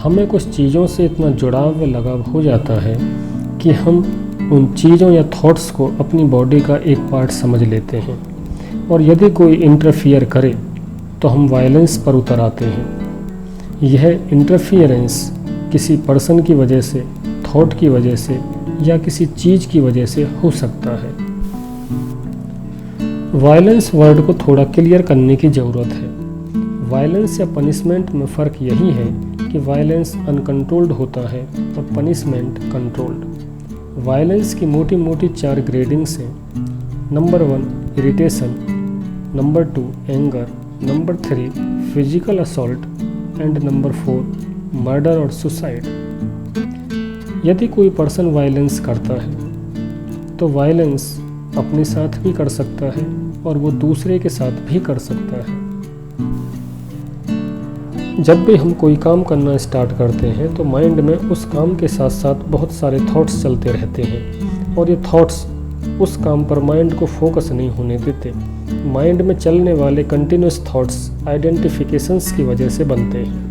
हमें कुछ चीज़ों से इतना जुड़ाव व लगाव हो जाता है कि हम उन चीज़ों या थॉट्स को अपनी बॉडी का एक पार्ट समझ लेते हैं, और यदि कोई इंटरफियर करे तो हम वायलेंस पर उतर आते हैं। यह इंटरफियरेंस किसी पर्सन की वजह से, थॉट की वजह से या किसी चीज़ की वजह से हो सकता है। वायलेंस वर्ड को थोड़ा क्लियर करने की ज़रूरत है। वायलेंस या पनिशमेंट में फ़र्क यही है कि वायलेंस अनकंट्रोल्ड होता है और पनिशमेंट कंट्रोल्ड। वायलेंस की मोटी मोटी 4 ग्रेडिंग्स हैं। Number 1 irritation, number 2 anger, number 3 physical assault and number 4 murder और सुसाइड। यदि कोई पर्सन वायलेंस करता है तो वायलेंस अपने साथ भी कर सकता है और वो दूसरे के साथ भी कर सकता है। जब भी हम कोई काम करना स्टार्ट करते हैं तो माइंड में उस काम के साथ साथ बहुत सारे थॉट्स चलते रहते हैं, और ये थॉट्स उस काम पर माइंड को फोकस नहीं होने देते। माइंड में चलने वाले कंटिन्यूस थॉट्स आइडेंटिफिकेशंस की वजह से बनते हैं।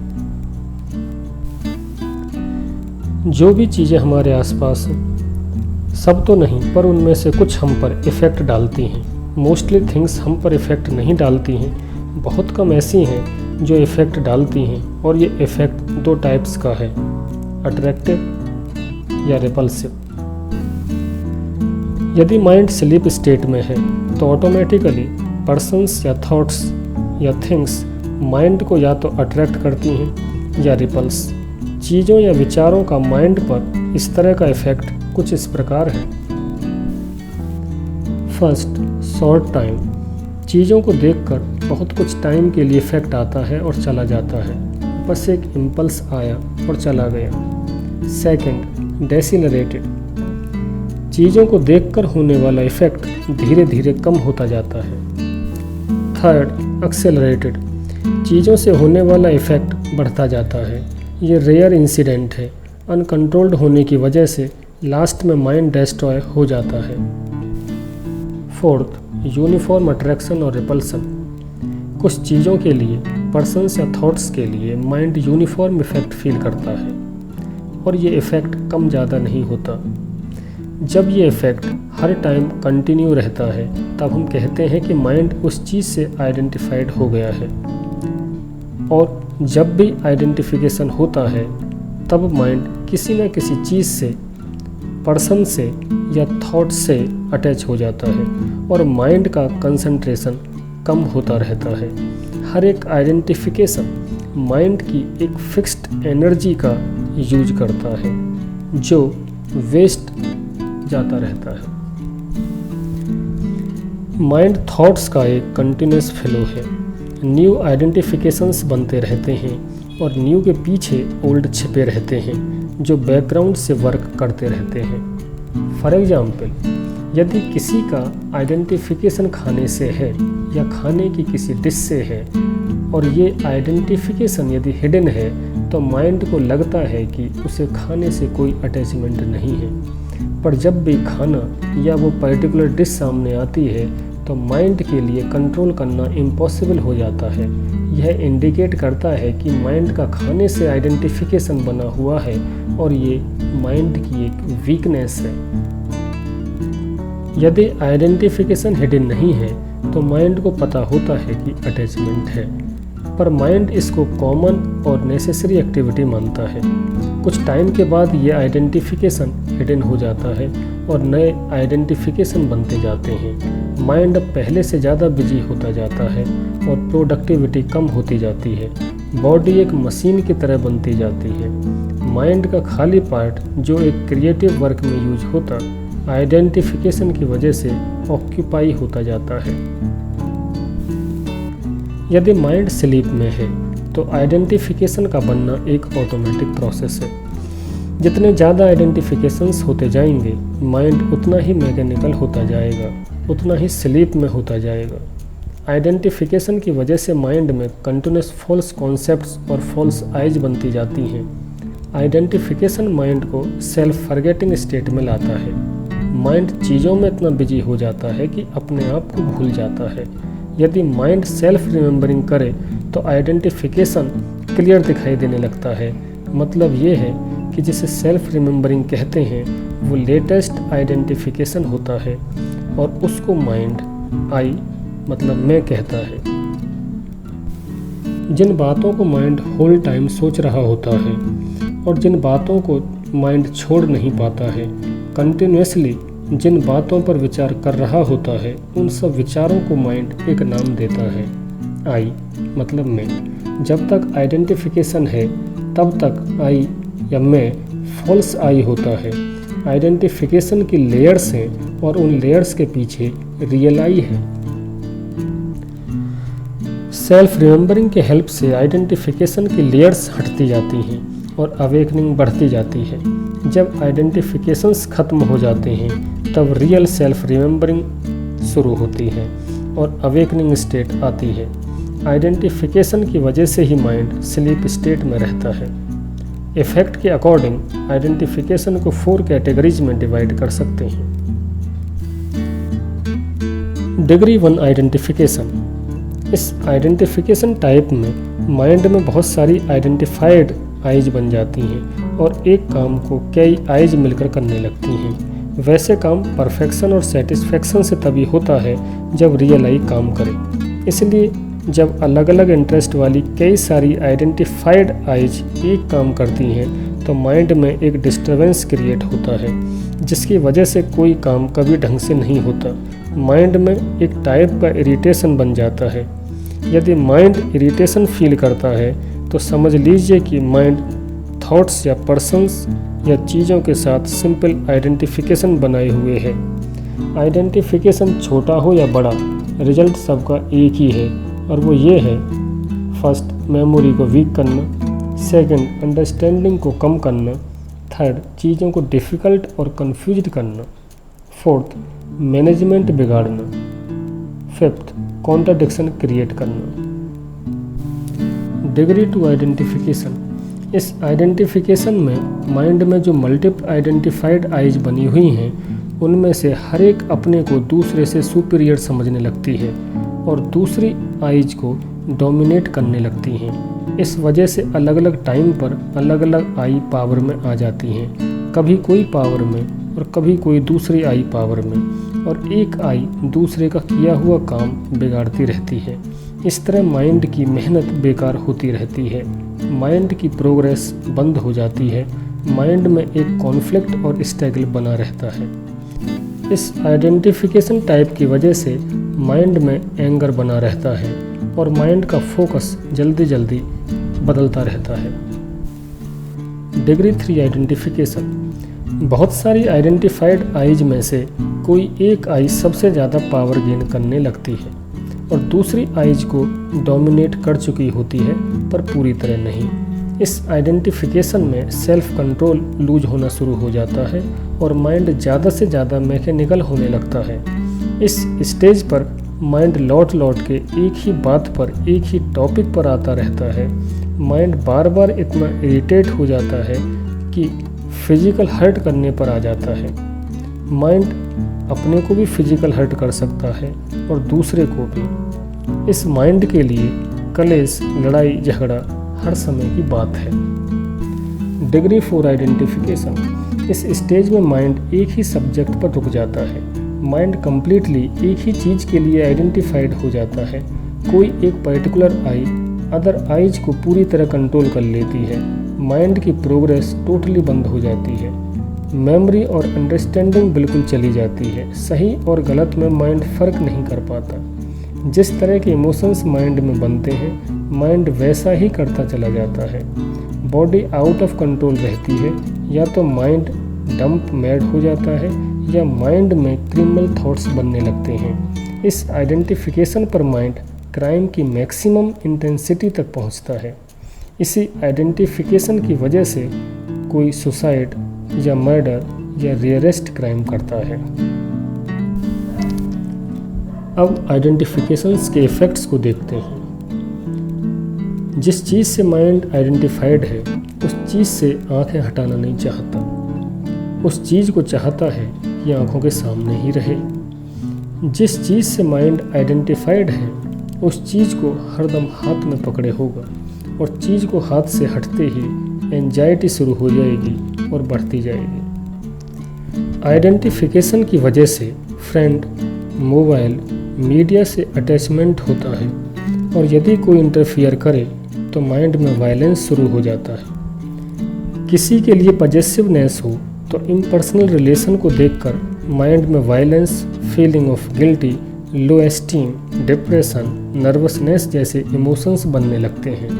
जो भी चीज़ें हमारे आसपास हैं, सब तो नहीं पर उनमें से कुछ हम पर इफ़ेक्ट डालती हैं। मोस्टली थिंग्स हम पर इफ़ेक्ट नहीं डालती हैं, बहुत कम ऐसी हैं जो इफ़ेक्ट डालती हैं, और ये इफ़ेक्ट 2 टाइप्स का है, अट्रैक्टिव या रिपल्सिव। यदि माइंड स्लीप स्टेट में है तो ऑटोमेटिकली पर्सन्स या थॉट्स या थिंग्स माइंड को या तो अट्रैक्ट करती हैं या रिपल्स। चीज़ों या विचारों का माइंड पर इस तरह का इफ़ेक्ट कुछ इस प्रकार है। First, short time. चीज़ों को देखकर बहुत कुछ टाइम के लिए इफ़ेक्ट आता है और चला जाता है, बस एक इम्पल्स आया और चला गया। सेकंड, डेसिलरेटेड। चीज़ों को देखकर होने वाला इफ़ेक्ट धीरे धीरे कम होता जाता है। Third, accelerated. चीज़ों से होने वाला इफ़ेक्ट बढ़ता जाता है। ये रेयर इंसिडेंट है, अनकंट्रोल्ड होने की वजह से लास्ट में माइंड डिस्ट्रॉय हो जाता है। फोर्थ, यूनिफॉर्म अट्रैक्शन और रिपल्सन। कुछ चीज़ों के लिए, पर्सन्स या थॉट्स के लिए माइंड यूनिफॉर्म इफ़ेक्ट फील करता है, और ये इफ़ेक्ट कम ज़्यादा नहीं होता। जब ये इफ़ेक्ट हर टाइम कंटिन्यू रहता है तब हम कहते हैं कि माइंड उस चीज़ से आइडेंटिफाइड हो गया है, और जब भी आइडेंटिफिकेशन होता है तब माइंड किसी न किसी चीज़ से, पर्सन से या थॉट से अटैच हो जाता है, और माइंड का कंसंट्रेशन कम होता रहता है। हर एक आइडेंटिफिकेशन माइंड की एक फिक्स्ड एनर्जी का यूज करता है जो वेस्ट जाता रहता है। माइंड थॉट्स का एक कंटिन्यूस फ्लो है। न्यू आइडेंटिफिकेशंस बनते रहते हैं और न्यू के पीछे ओल्ड छिपे रहते हैं जो बैकग्राउंड से वर्क करते रहते हैं। फॉर एग्जाम्पल, यदि किसी का आइडेंटिफिकेशन खाने से है या खाने की किसी डिश से है, और ये आइडेंटिफिकेशन यदि हिडन है तो माइंड को लगता है कि उसे खाने से कोई अटैचमेंट नहीं है। पर जब भी खाना या वो पर्टिकुलर डिश सामने आती है तो माइंड के लिए कंट्रोल करना इम्पॉसिबल हो जाता है। यह इंडिकेट करता है कि माइंड का खाने से आइडेंटिफिकेशन बना हुआ है, और ये माइंड की एक वीकनेस है। यदि आइडेंटिफिकेशन हिडन नहीं है तो माइंड को पता होता है कि अटैचमेंट है, पर माइंड इसको कॉमन और नेसेसरी एक्टिविटी मानता है। कुछ टाइम के बाद ये आइडेंटिफिकेशन हिडन हो जाता है और नए आइडेंटिफिकेशन बनते जाते हैं। माइंड अब पहले से ज़्यादा बिजी होता जाता है और प्रोडक्टिविटी कम होती जाती है। बॉडी एक मशीन की तरह बनती जाती है। माइंड का खाली पार्ट जो एक क्रिएटिव वर्क में यूज होता, आइडेंटिफिकेशन की वजह से ऑक्यूपाई होता जाता है। यदि माइंड स्लीप में है तो आइडेंटिफिकेशन का बनना एक ऑटोमेटिक प्रोसेस है। जितने ज़्यादा आइडेंटिफिकेशंस होते जाएंगे माइंड उतना ही मैकेनिकल होता जाएगा, उतना ही स्लीप में होता जाएगा। आइडेंटिफिकेशन की वजह से माइंड में कंटिन्यूस फॉल्स कॉन्सेप्ट्स और फॉल्स आइज बनती जाती हैं। आइडेंटिफिकेशन माइंड को सेल्फ फॉरगेटिंग स्टेट में लाता है। माइंड चीज़ों में इतना बिजी हो जाता है कि अपने आप को भूल जाता है। यदि माइंड सेल्फ रिमेंबरिंग करे तो आइडेंटिफिकेशन क्लियर दिखाई देने लगता है। मतलब ये है कि जिसे सेल्फ रिमेम्बरिंग कहते हैं वो लेटेस्ट आइडेंटिफिकेशन होता है और उसको माइंड आई मतलब मैं कहता है। जिन बातों को माइंड होल टाइम सोच रहा होता है और जिन बातों को माइंड छोड़ नहीं पाता है, कंटिन्यूसली जिन बातों पर विचार कर रहा होता है, उन सब विचारों को माइंड एक नाम देता है, आई मतलब मैं। जब तक आइडेंटिफिकेशन है तब तक आई या मैं फॉल्स आई होता है। आइडेंटिफिकेशन की लेयर्स हैं और उन लेयर्स के पीछे रियल आई है। सेल्फ रिमेम्बरिंग के हेल्प से आइडेंटिफिकेशन की लेयर्स हटती जाती हैं और अवेकनिंग बढ़ती जाती है। जब आइडेंटिफिकेशंस खत्म हो जाते हैं तब रियल सेल्फ रिमेम्बरिंग शुरू होती है और अवेकनिंग स्टेट आती है। आइडेंटिफिकेशन की वजह से ही माइंड स्लीप स्टेट में रहता है। इफेक्ट के अकॉर्डिंग आइडेंटिफिकेशन को 4 कैटेगरीज में डिवाइड कर सकते हैं। Degree 1 identification. इस आइडेंटिफिकेशन टाइप में माइंड में बहुत सारी आइडेंटिफाइड आइज बन जाती हैं और एक काम को कई आइज मिलकर करने लगती हैं। वैसे काम परफेक्शन और सेटिस्फेक्शन से तभी होता है जब रियल आई काम करे। इसलिए जब अलग अलग इंटरेस्ट वाली कई सारी आइडेंटिफाइड आइज एक काम करती हैं तो माइंड में एक डिस्टर्बेंस क्रिएट होता है, जिसकी वजह से कोई काम कभी ढंग से नहीं होता। माइंड में एक टाइप का इरिटेशन बन जाता है। यदि माइंड इरिटेशन फील करता है तो समझ लीजिए कि माइंड थॉट्स या पर्सन्स या चीज़ों के साथ सिंपल आइडेंटिफिकेशन बनाए हुए है। आइडेंटिफिकेशन छोटा हो या बड़ा, रिजल्ट सबका एक ही है और वो ये है, फर्स्ट मेमोरी को वीक करना, सेकंड अंडरस्टैंडिंग को कम करना, थर्ड चीज़ों को डिफ़िकल्ट और कंफ्यूज्ड करना, फोर्थ मैनेजमेंट बिगाड़ना, फिफ्थ कॉन्ट्राडिक्शन क्रिएट करना। Degree 2 identification. इस आइडेंटिफिकेशन में माइंड में जो मल्टीपल आइडेंटिफाइड आइज बनी हुई हैं उनमें से हर एक अपने को दूसरे से सुपीरियर समझने लगती है और दूसरी आइज को डोमिनेट करने लगती हैं। इस वजह से अलग अलग टाइम पर अलग अलग आई पावर में आ जाती हैं, कभी कोई पावर में और कभी कोई दूसरी आई पावर में, और एक आई दूसरे का किया हुआ काम बिगाड़ती रहती है। इस तरह माइंड की मेहनत बेकार होती रहती है, माइंड की प्रोग्रेस बंद हो जाती है, माइंड में एक कॉन्फ्लिक्ट और स्ट्रगल बना रहता है। इस आइडेंटिफिकेशन टाइप की वजह से माइंड में एंगर बना रहता है और माइंड का फोकस जल्दी जल्दी बदलता रहता है। Degree 3 identification. बहुत सारी आइडेंटिफाइड आइज में से कोई एक आई सबसे ज़्यादा पावर गेन करने लगती है और दूसरी आइज को डोमिनेट कर चुकी होती है, पर पूरी तरह नहीं। इस आइडेंटिफिकेशन में सेल्फ कंट्रोल लूज होना शुरू हो जाता है और माइंड ज़्यादा से ज़्यादा मैकेनिकल होने लगता है। इस स्टेज पर माइंड लौट लौट के एक ही बात पर, एक ही टॉपिक पर आता रहता है। माइंड बार बार इतना इरिटेट हो जाता है कि फिजिकल हर्ट करने पर आ जाता है। माइंड अपने को भी फिजिकल हर्ट कर सकता है और दूसरे को भी। इस माइंड के लिए कलेश, लड़ाई झगड़ा हर समय की बात है। Degree 4 identification. इस स्टेज में माइंड एक ही सब्जेक्ट पर रुक जाता है। माइंड कम्प्लीटली एक ही चीज़ के लिए आइडेंटिफाइड हो जाता है। कोई एक पर्टिकुलर आई अदर आइज को पूरी तरह कंट्रोल कर लेती है। माइंड की प्रोग्रेस टोटली बंद हो जाती है। मेमोरी और अंडरस्टैंडिंग बिल्कुल चली जाती है। सही और गलत में माइंड फ़र्क नहीं कर पाता। जिस तरह के इमोशंस माइंड में बनते हैं, माइंड वैसा ही करता चला जाता है। बॉडी आउट ऑफ कंट्रोल रहती है। या तो माइंड डंप मैड हो जाता है या माइंड में क्रिमिनल थॉट्स बनने लगते हैं। इस आइडेंटिफिकेशन पर माइंड क्राइम की मैक्सिमम इंटेंसिटी तक पहुंचता है। इसी आइडेंटिफिकेशन की वजह से कोई सुसाइड या मर्डर या रेयरेस्ट क्राइम करता है। अब आइडेंटिफिकेशंस के इफ़ेक्ट्स को देखते हैं। जिस चीज़ से माइंड आइडेंटिफाइड है उस चीज़ से आंखें हटाना नहीं चाहता। उस चीज़ को चाहता है कि आंखों के सामने ही रहे। जिस चीज़ से माइंड आइडेंटिफाइड है उस चीज़ को हरदम हाथ में पकड़े होगा और चीज़ को हाथ से हटते ही एंजाइटी शुरू हो जाएगी और बढ़ती जाएगी। आइडेंटिफिकेशन की वजह से फ्रेंड, मोबाइल, मीडिया से अटैचमेंट होता है और यदि कोई इंटरफियर करे तो माइंड में वायलेंस शुरू हो जाता है। किसी के लिए पॉजेसिवनेस हो तो इम्पर्सनल रिलेशन को देखकर माइंड में violence, feeling of guilty, low esteem, depression, nervousness जैसे इमोशंस बनने लगते हैं।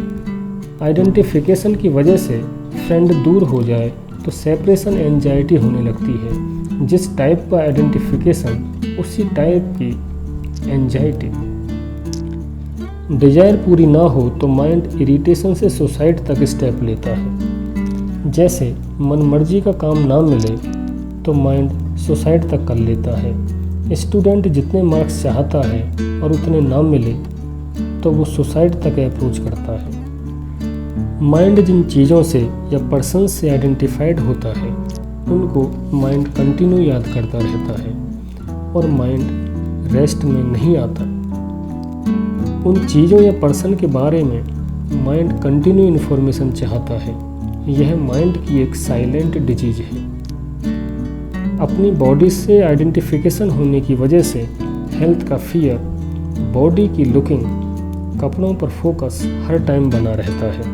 आइडेंटिफिकेशन की वजह से फ्रेंड दूर हो जाए तो सेपरेशन एंजाइटी होने लगती है। जिस टाइप का आइडेंटिफिकेशन उसी टाइप की एंजाइटी। डिजायर पूरी ना हो तो माइंड इरिटेशन से सुसाइड तक स्टेप लेता है। जैसे मनमर्जी का काम ना मिले तो माइंड सुसाइड तक कर लेता है। स्टूडेंट जितने मार्क्स चाहता है और उतने ना मिले तो वो सुसाइड तक अप्रोच करता है। माइंड जिन चीज़ों से या पर्सन से आइडेंटिफाइड होता है उनको माइंड कंटिन्यू याद करता रहता है और माइंड रेस्ट में नहीं आता। उन चीज़ों या पर्सन के बारे में माइंड कंटिन्यू इन्फॉर्मेशन चाहता है। यह माइंड की एक साइलेंट डिजीज है। अपनी बॉडी से आइडेंटिफिकेशन होने की वजह से हेल्थ का फियर, बॉडी की लुकिंग, कपड़ों पर फोकस हर टाइम बना रहता है।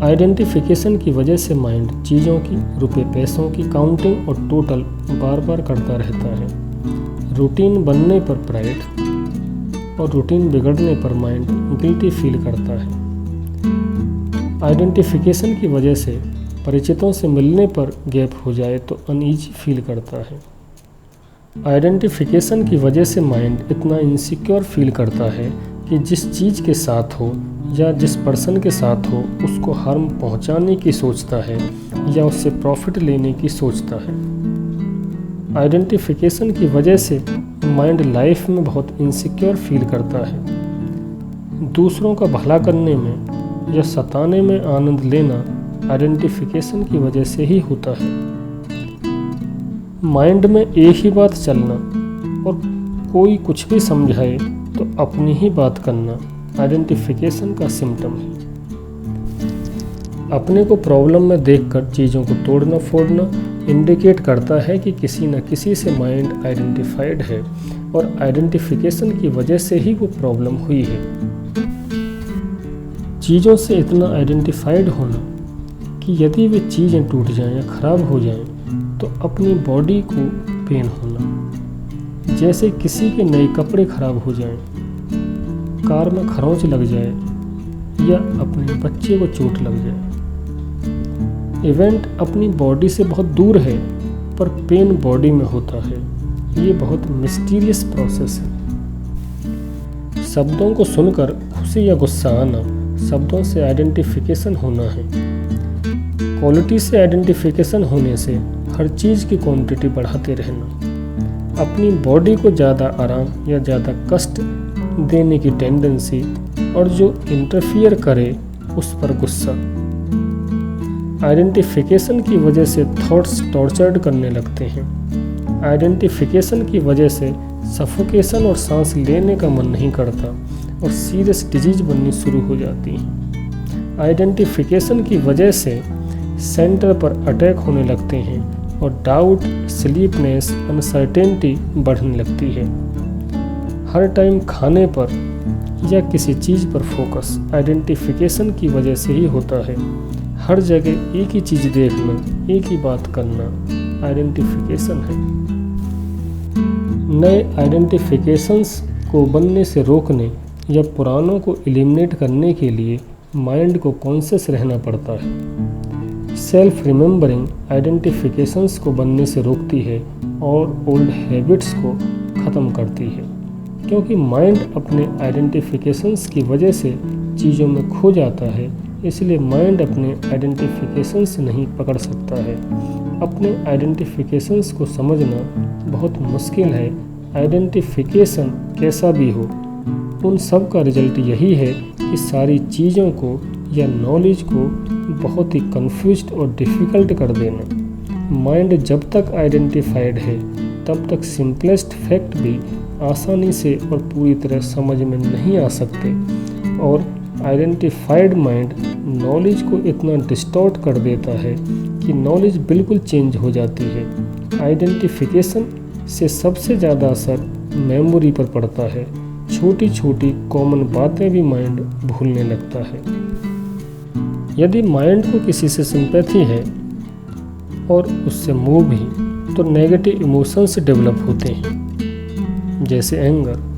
आइडेंटिफिकेशन की वजह से माइंड चीज़ों की, रुपए पैसों की काउंटिंग और टोटल बार बार करता रहता है। रूटीन बनने पर प्राइड और रूटीन बिगड़ने पर माइंड गिल्टी फील करता है। आइडेंटिफिकेशन की वजह से परिचितों से मिलने पर गैप हो जाए तो अनईजी फील करता है। आइडेंटिफिकेशन की वजह से माइंड इतना इनसिक्योर फील करता है कि जिस चीज़ के साथ हो या जिस पर्सन के साथ हो उसको हार्म पहुंचाने की सोचता है या उससे प्रॉफिट लेने की सोचता है। आइडेंटिफिकेशन की वजह से माइंड लाइफ में बहुत इनसिक्योर फील करता है। दूसरों का भला करने में या सताने में आनंद लेना आइडेंटिफिकेशन की वजह से ही होता है। माइंड में एक ही बात चलना और कोई कुछ भी समझाए तो अपनी ही बात करना आइडेंटिफिकेशन का सिम्टम है। अपने को प्रॉब्लम में देखकर चीज़ों को तोड़ना फोड़ना इंडिकेट करता है कि किसी न किसी से माइंड आइडेंटिफाइड है और आइडेंटिफिकेशन की वजह से ही वो प्रॉब्लम हुई है। चीज़ों से इतना आइडेंटिफाइड होना कि यदि वे चीज़ें टूट जाएं या ख़राब हो जाएं तो अपनी बॉडी को पेन होना। जैसे किसी के नए कपड़े ख़राब हो जाएं, कार में खरोंच लग जाए या अपने बच्चे को चोट लग जाए। इवेंट अपनी बॉडी से बहुत दूर है पर पेन बॉडी में होता है। ये बहुत मिस्टीरियस प्रोसेस है। शब्दों को सुनकर खुशी या गुस्सा आना शब्दों से आइडेंटिफिकेशन होना है। क्वालिटी से आइडेंटिफिकेशन होने से हर चीज़ की क्वांटिटी बढ़ाते रहना। अपनी बॉडी को ज़्यादा आराम या ज़्यादा कष्ट देने की टेंडेंसी और जो इंटरफियर करे उस पर गुस्सा। आइडेंटिफिकेशन की वजह से थॉट्स टॉर्चर्ड करने लगते हैं। आइडेंटिफिकेशन की वजह से सफोकेशन और सांस लेने का मन नहीं करता और सीरियस डिजीज बननी शुरू हो जाती है। आइडेंटिफिकेशन की वजह से सेंटर पर अटैक होने लगते हैं और डाउट, स्लीपनेस, अनसर्टेनिटी बढ़ने लगती है। हर टाइम खाने पर या किसी चीज़ पर फोकस आइडेंटिफिकेशन की वजह से ही होता है। हर जगह एक ही चीज़ देखना, एक ही बात करना आइडेंटिफिकेशन है। नए आइडेंटिफिकेशंस को बनने से रोकने या पुरानों को एलिमिनेट करने के लिए माइंड को कॉन्शियस रहना पड़ता है। सेल्फ रिमेंबरिंग आइडेंटिफिकेशंस को बनने से रोकती है और ओल्ड हैबिट्स को ख़त्म करती है। क्योंकि माइंड अपने आइडेंटिफिकेशंस की वजह से चीज़ों में खो जाता है, इसलिए माइंड अपने आइडेंटिफिकेशंस नहीं पकड़ सकता है। अपने आइडेंटिफिकेशंस को समझना बहुत मुश्किल है। आइडेंटिफिकेशन कैसा भी हो, उन सब का रिजल्ट यही है कि सारी चीज़ों को या नॉलेज को बहुत ही कंफ्यूज्ड और डिफ़िकल्ट कर देना। माइंड जब तक आइडेंटिफाइड है तब तक सिंपलेस्ट फैक्ट भी आसानी से और पूरी तरह समझ में नहीं आ सकते और आइडेंटिफाइड माइंड नॉलेज को इतना डिस्टॉर्ट कर देता है कि नॉलेज बिल्कुल चेंज हो जाती है। आइडेंटिफिकेशन से सबसे ज़्यादा असर मेमोरी पर पड़ता है। छोटी छोटी कॉमन बातें भी माइंड भूलने लगता है। यदि माइंड को किसी से सिंपैथी है और उससे मूव भी, तो नेगेटिव इमोशंस डेवलप होते हैं, जैसे एंगर।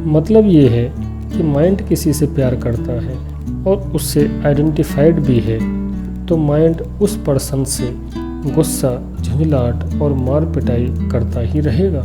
मतलब ये है कि माइंड किसी से प्यार करता है और उससे आइडेंटिफाइड भी है, तो माइंड उस पर्सन से गुस्सा, झुंझलाहट और मार पिटाई करता ही रहेगा।